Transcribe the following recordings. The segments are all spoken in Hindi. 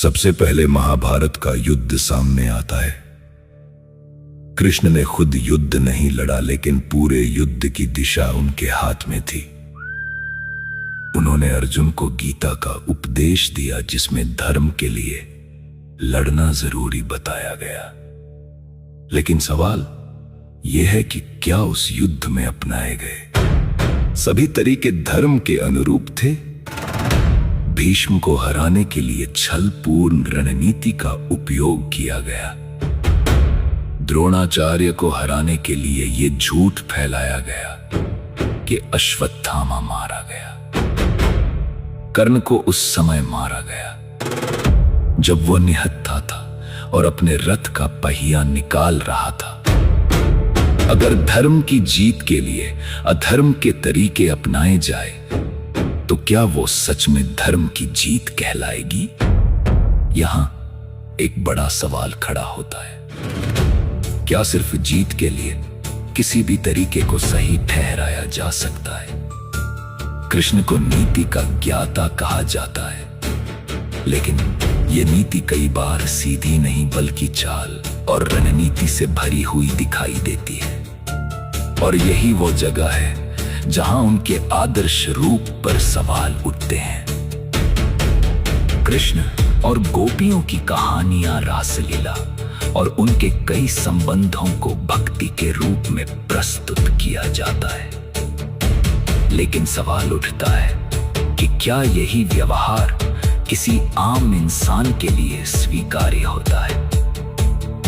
सबसे पहले महाभारत का युद्ध सामने आता है। कृष्ण ने खुद युद्ध नहीं लड़ा, लेकिन पूरे युद्ध की दिशा उनके हाथ में थी। उन्होंने अर्जुन को गीता का उपदेश दिया, जिसमें धर्म के लिए लड़ना जरूरी बताया गया। लेकिन सवाल यह है कि क्या उस युद्ध में अपनाए गए सभी तरीके धर्म के अनुरूप थे? भीष्म को हराने के लिए छलपूर्ण रणनीति का उपयोग किया गया। द्रोणाचार्य को हराने के लिए यह झूठ फैलाया गया कि अश्वत्थामा मारा गया। कर्ण को उस समय मारा गया जब वह निहत्था था और अपने रथ का पहिया निकाल रहा था। अगर धर्म की जीत के लिए अधर्म के तरीके अपनाए जाए तो क्या वो सच में धर्म की जीत कहलाएगी? यहां एक बड़ा सवाल खड़ा होता है। क्या सिर्फ जीत के लिए किसी भी तरीके को सही ठहराया जा सकता है? कृष्ण को नीति का ज्ञाता कहा जाता है, लेकिन यह नीति कई बार सीधी नहीं बल्कि चाल और रणनीति से भरी हुई दिखाई देती है। और यही वो जगह है जहां उनके आदर्श रूप पर सवाल उठते हैं। कृष्ण और गोपियों की कहानियां रासलीला और उनके कई संबंधों को भक्ति के रूप में प्रस्तुत किया जाता है। लेकिन सवाल उठता है कि क्या यही व्यवहार किसी आम इंसान के लिए स्वीकार्य होता है?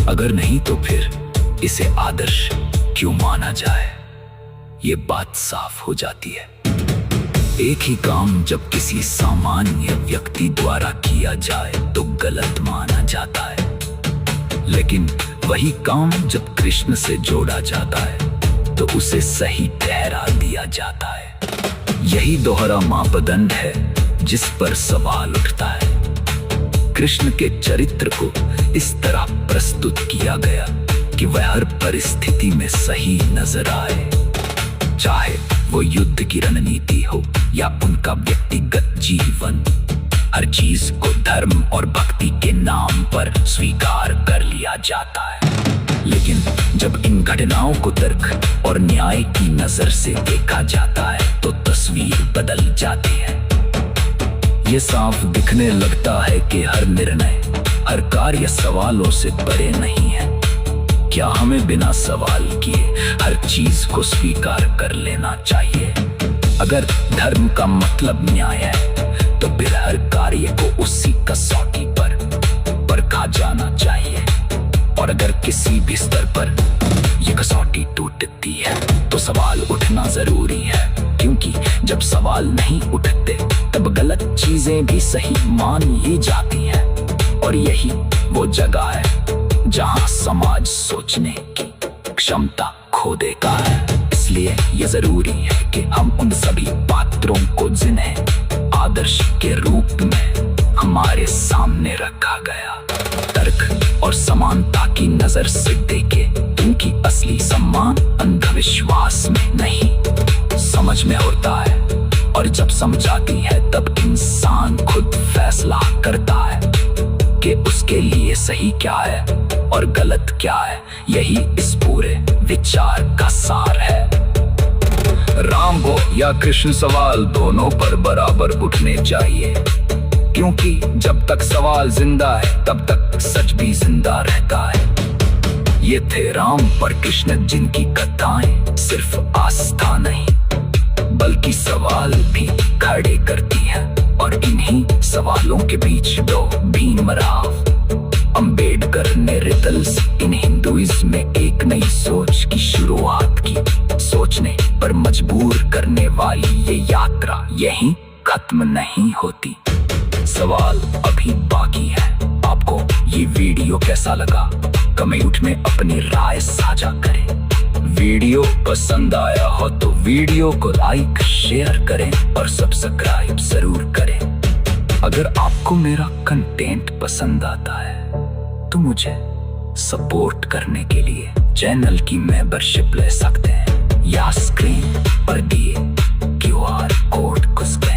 अगर नहीं तो फिर इसे आदर्श क्यों माना जाए? ये बात साफ हो जाती है। एक ही काम जब किसी सामान्य व्यक्ति द्वारा किया जाए तो गलत माना जाता है, लेकिन वही काम जब कृष्ण से जोड़ा जाता है तो उसे सही ठहरा दिया जाता है। यही दोहरा मापदंड है जिस पर सवाल उठता है। कृष्ण के चरित्र को इस तरह प्रस्तुत किया गया कि वह हर परिस्थिति में सही नजर आए, चाहे वो युद्ध की रणनीति हो या उनका व्यक्तिगत जीवन। हर चीज को धर्म और भक्ति के नाम पर स्वीकार कर लिया जाता है। लेकिन जब इन घटनाओं को तर्क और न्याय की नजर से देखा जाता है तो तस्वीर बदल जाती है। ये साफ दिखने लगता है कि हर निर्णय, हर कार्य सवालों से परे नहीं है। क्या हमें बिना सवाल किए हर चीज को स्वीकार कर लेना चाहिए? अगर धर्म का मतलब न्याय है तो फिर हर कार्य को उसी कसौटी पर परखा जाना चाहिए। और अगर किसी भी स्तर पर यह कसौटी टूटती है तो सवाल उठना जरूरी है, क्योंकि जब सवाल नहीं उठते तब गलत चीजें भी सही मान ली जाती हैं। और यही वो जगह है जहां समाज सोचने की क्षमता खो देता है। इसलिए यह जरूरी है कि हम उन सभी पात्रों को जिन्हें आदर्श के रूप में हमारे सामने रखा गया, तर्क और समानता की नजर से देखें, क्योंकि असली सम्मान अंधविश्वास में नहीं, समझ में होता है। और जब समझ आती है तब इंसान खुद फैसला करता है कि उसके लिए सही क्या है और गलत क्या है। यही इस पूरे विचार का सार है। राम हो या कृष्ण, सवाल दोनों पर बराबर उठने चाहिए, क्योंकि जब तक सवाल जिंदा है तब तक सच भी जिंदा रहता है। ये थे राम पर कृष्ण, जिनकी कथाएं सिर्फ आस्था नहीं बल्कि सवाल भी खड़े करती है। और इन्हीं सवालों के बीच दो भीमराव अंबेडकर ने रिटल्स इन हिंदुइज्म में एक नई सोच की शुरुआत की। सोचने पर मजबूर करने वाली ये यात्रा यहीं खत्म नहीं होती। सवाल अभी बाकी है। आपको ये वीडियो कैसा लगा? कमेंट में अपनी राय साझा करें। वीडियो पसंद आया हो तो वीडियो को लाइक, शेयर करें और सब्सक्राइब जरूर करें। अगर आपको मेरा कंटेंट पसंद आता है तो मुझे सपोर्ट करने के लिए चैनल की मेंबरशिप ले सकते हैं या स्क्रीन पर दिए QR कोड को स्कैन